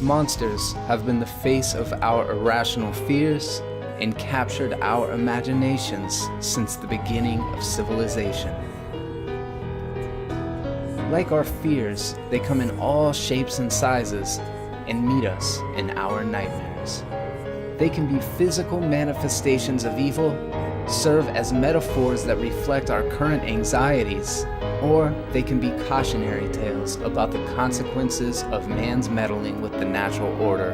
Monsters have been the face of our irrational fears and captured our imaginations since the beginning of civilization. Like our fears, they come in all shapes and sizes and meet us in our nightmares. They can be physical manifestations of evil, serve as metaphors that reflect our current anxieties, or they can be cautionary tales about the consequences of man's meddling with the natural order.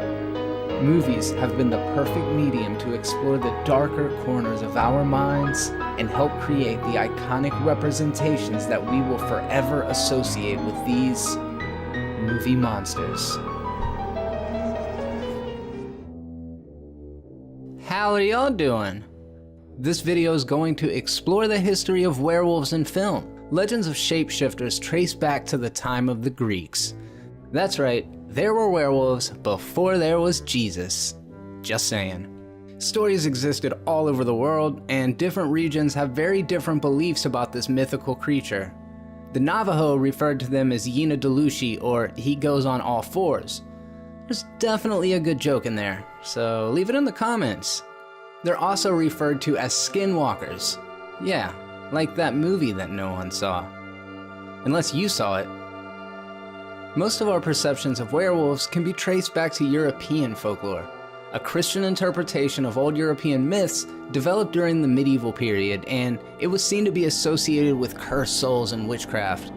Movies have been the perfect medium to explore the darker corners of our minds and help create the iconic representations that we will forever associate with these movie monsters. How are y'all doing? This video is going to explore the history of werewolves in film. Legends of shapeshifters trace back to the time of the Greeks. That's right, there were werewolves before there was Jesus. Just saying. Stories existed all over the world, and different regions have very different beliefs about this mythical creature. The Navajo referred to them as Yina Delushi, or he goes on all fours. There's definitely a good joke in there, so leave it in the comments. They're also referred to as skinwalkers. Yeah, like that movie that no one saw. Unless you saw it. Most of our perceptions of werewolves can be traced back to European folklore. A Christian interpretation of old European myths developed during the medieval period, and it was seen to be associated with cursed souls and witchcraft.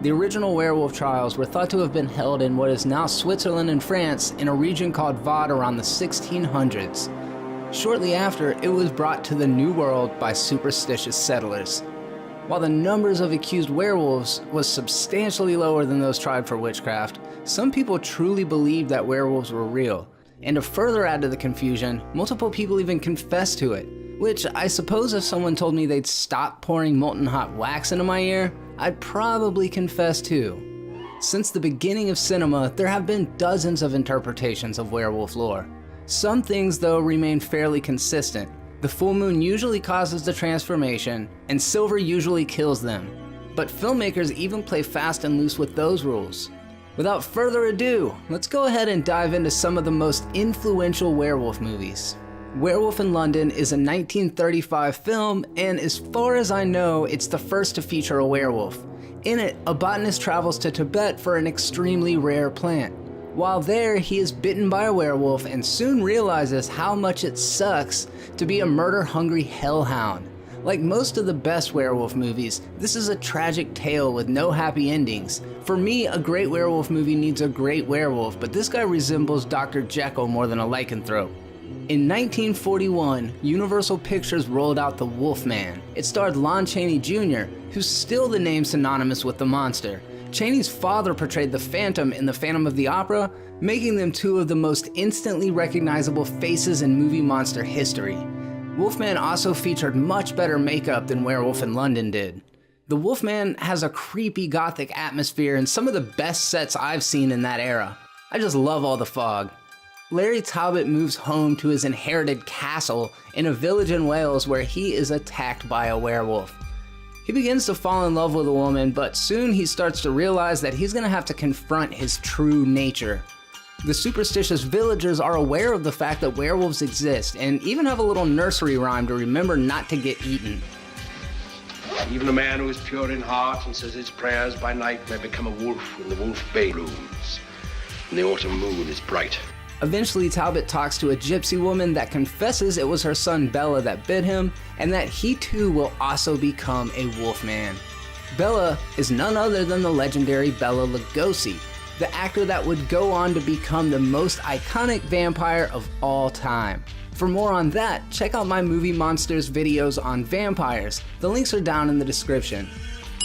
The original werewolf trials were thought to have been held in what is now Switzerland and France in a region called Vaud around the 1600s. Shortly after, it was brought to the New World by superstitious settlers. While the numbers of accused werewolves was substantially lower than those tried for witchcraft, some people truly believed that werewolves were real. And to further add to the confusion, multiple people even confessed to it, which I suppose if someone told me they'd stop pouring molten hot wax into my ear, I'd probably confess too. Since the beginning of cinema, there have been dozens of interpretations of werewolf lore. Some things, though, remain fairly consistent. The full moon usually causes the transformation, and silver usually kills them. But filmmakers even play fast and loose with those rules. Without further ado, let's go ahead and dive into some of the most influential werewolf movies. Werewolf in London is a 1935 film, and as far as I know, it's the first to feature a werewolf. In it, a botanist travels to Tibet for an extremely rare plant. While there, he is bitten by a werewolf and soon realizes how much it sucks to be a murder-hungry hellhound. Like most of the best werewolf movies, this is a tragic tale with no happy endings. For me, a great werewolf movie needs a great werewolf, but this guy resembles Dr. Jekyll more than a lycanthrope. In 1941, Universal Pictures rolled out the Wolfman. It starred Lon Chaney Jr., who's still the name synonymous with the monster. Chaney's father portrayed the Phantom in The Phantom of the Opera, making them two of the most instantly recognizable faces in movie monster history. Wolfman also featured much better makeup than Werewolf in London did. The Wolfman has a creepy gothic atmosphere and some of the best sets I've seen in that era. I just love all the fog. Larry Talbot moves home to his inherited castle in a village in Wales where he is attacked by a werewolf. He begins to fall in love with a woman, but soon he starts to realize that he's gonna have to confront his true nature. The superstitious villagers are aware of the fact that werewolves exist and even have a little nursery rhyme to remember not to get eaten. Even a man who is pure in heart and says his prayers by night may become a wolf when the wolf bay blooms and the autumn moon is bright. Eventually, Talbot talks to a gypsy woman that confesses it was her son Bella that bit him, and that he too will also become a wolfman. Bella is none other than the legendary Bela Lugosi, the actor that would go on to become the most iconic vampire of all time. For more on that, check out my Movie Monsters videos on vampires. The links are down in the description.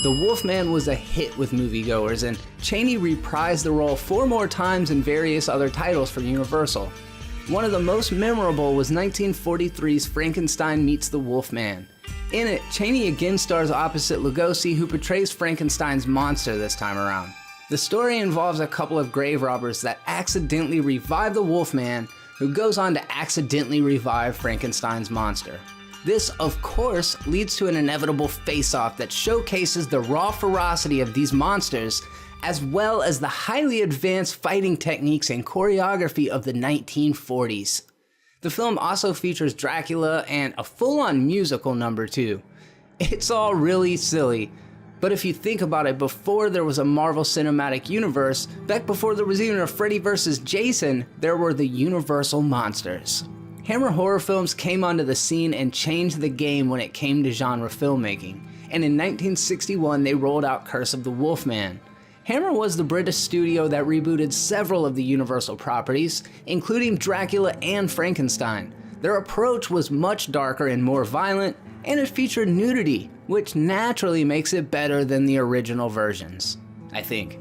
The Wolfman was a hit with moviegoers, and Chaney reprised the role 4 more times in various other titles for Universal. One of the most memorable was 1943's Frankenstein Meets the Wolfman. In it, Chaney again stars opposite Lugosi, who portrays Frankenstein's monster this time around. The story involves a couple of grave robbers that accidentally revive the Wolfman, who goes on to accidentally revive Frankenstein's monster. This, of course, leads to an inevitable face-off that showcases the raw ferocity of these monsters, as well as the highly advanced fighting techniques and choreography of the 1940s. The film also features Dracula and a full-on musical number too. It's all really silly, but if you think about it, before there was a Marvel Cinematic Universe, back before there was even a Freddy vs. Jason, there were the Universal Monsters. Hammer horror films came onto the scene and changed the game when it came to genre filmmaking, and in 1961 they rolled out Curse of the Wolfman. Hammer was the British studio that rebooted several of the Universal properties, including Dracula and Frankenstein. Their approach was much darker and more violent, and it featured nudity, which naturally makes it better than the original versions, I think.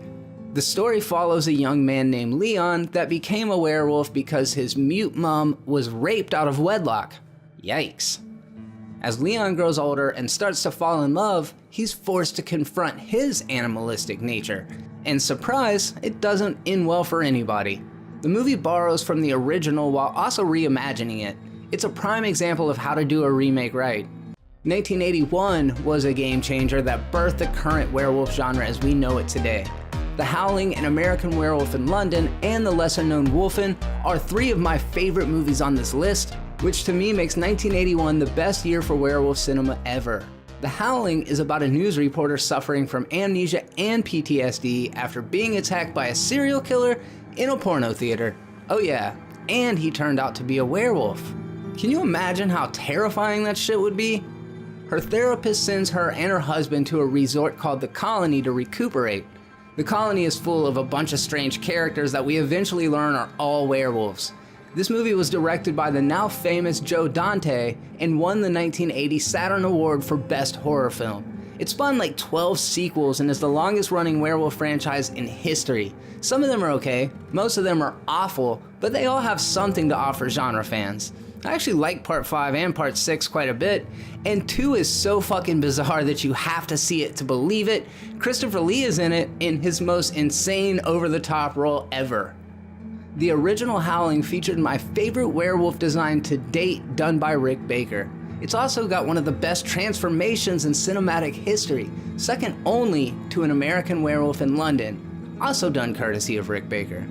The story follows a young man named Leon that became a werewolf because his mute mom was raped out of wedlock. Yikes. As Leon grows older and starts to fall in love, he's forced to confront his animalistic nature. And surprise, it doesn't end well for anybody. The movie borrows from the original while also reimagining it. It's a prime example of how to do a remake right. 1981 was a game changer that birthed the current werewolf genre as we know it today. The Howling and American Werewolf in London and the lesser-known Wolfin are three of my favorite movies on this list, which to me makes 1981 the best year for werewolf cinema ever. The Howling is about a news reporter suffering from amnesia and PTSD after being attacked by a serial killer in a porno theater. Oh yeah, and he turned out to be a werewolf. Can you imagine how terrifying that shit would be? Her therapist sends her and her husband to a resort called the Colony to recuperate. The Colony is full of a bunch of strange characters that we eventually learn are all werewolves. This movie was directed by the now famous Joe Dante and won the 1980 Saturn Award for Best Horror Film. It spawned like 12 sequels and is the longest running werewolf franchise in history. Some of them are okay, most of them are awful, but they all have something to offer genre fans. I actually like Part 5 and Part 6 quite a bit, and 2 is so fucking bizarre that you have to see it to believe it. Christopher Lee is in it in his most insane over-the-top role ever. The original Howling featured my favorite werewolf design to date done by Rick Baker. It's also got one of the best transformations in cinematic history, second only to An American Werewolf in London, also done courtesy of Rick Baker.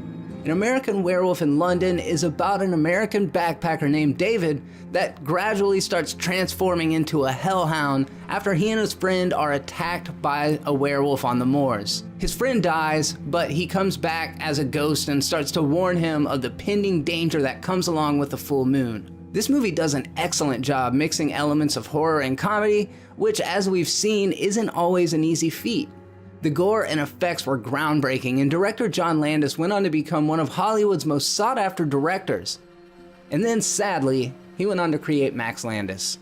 An American Werewolf in London is about an American backpacker named David that gradually starts transforming into a hellhound after he and his friend are attacked by a werewolf on the moors. His friend dies, but he comes back as a ghost and starts to warn him of the pending danger that comes along with the full moon. This movie does an excellent job mixing elements of horror and comedy, which as we've seen isn't always an easy feat. The gore and effects were groundbreaking, and director John Landis went on to become one of Hollywood's most sought-after directors. And then, sadly, he went on to create Max Landis.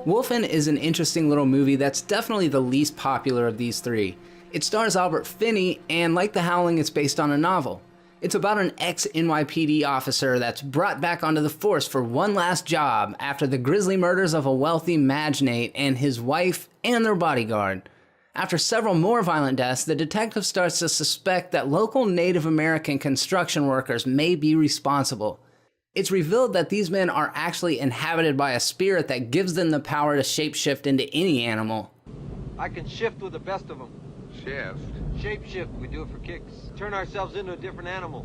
Wolfin is an interesting little movie that's definitely the least popular of these three. It stars Albert Finney, and like The Howling, it's based on a novel. It's about an ex-NYPD officer that's brought back onto the force for one last job after the grisly murders of a wealthy magnate and his wife and their bodyguard. After several more violent deaths, the detective starts to suspect that local Native American construction workers may be responsible. It's revealed that these men are actually inhabited by a spirit that gives them the power to shapeshift into any animal. I can shift with the best of them. Shift? Shapeshift, we do it for kicks. Turn ourselves into a different animal.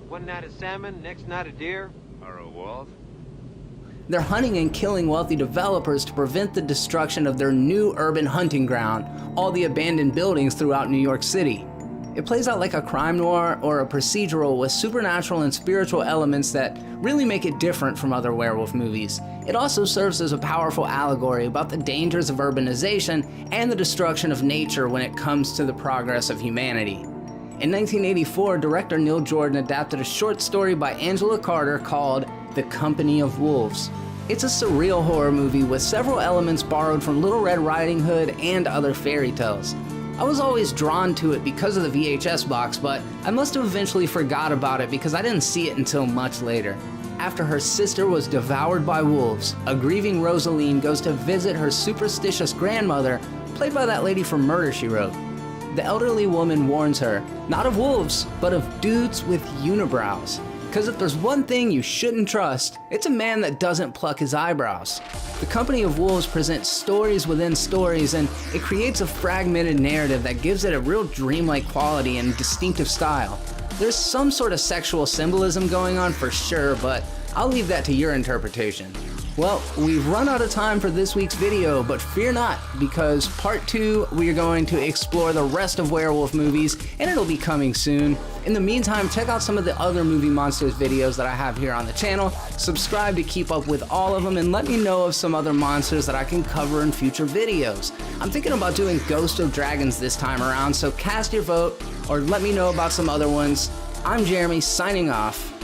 One night a salmon, next night a deer. Or a wolf? They're hunting and killing wealthy developers to prevent the destruction of their new urban hunting ground, all the abandoned buildings throughout New York City. It plays out like a crime noir or a procedural with supernatural and spiritual elements that really make it different from other werewolf movies. It also serves as a powerful allegory about the dangers of urbanization and the destruction of nature when it comes to the progress of humanity. In 1984, director Neil Jordan adapted a short story by Angela Carter called The Company of Wolves. It's a surreal horror movie with several elements borrowed from Little Red Riding Hood and other fairy tales. I was always drawn to it because of the VHS box, but I must have eventually forgot about it because I didn't see it until much later. After her sister was devoured by wolves, a grieving Rosaline goes to visit her superstitious grandmother, played by that lady from Murder, She Wrote. The elderly woman warns her, not of wolves, but of dudes with unibrows. Because if there's one thing you shouldn't trust, it's a man that doesn't pluck his eyebrows. The Company of Wolves presents stories within stories, and it creates a fragmented narrative that gives it a real dreamlike quality and distinctive style. There's some sort of sexual symbolism going on for sure, but I'll leave that to your interpretation. Well, we've run out of time for this week's video, but fear not, because part 2, we are going to explore the rest of Werewolf movies, and it'll be coming soon. In the meantime, check out some of the other Movie Monsters videos that I have here on the channel, subscribe to keep up with all of them, and let me know of some other monsters that I can cover in future videos. I'm thinking about doing Ghost of Dragons this time around, so cast your vote, or let me know about some other ones. I'm Jeremy, signing off.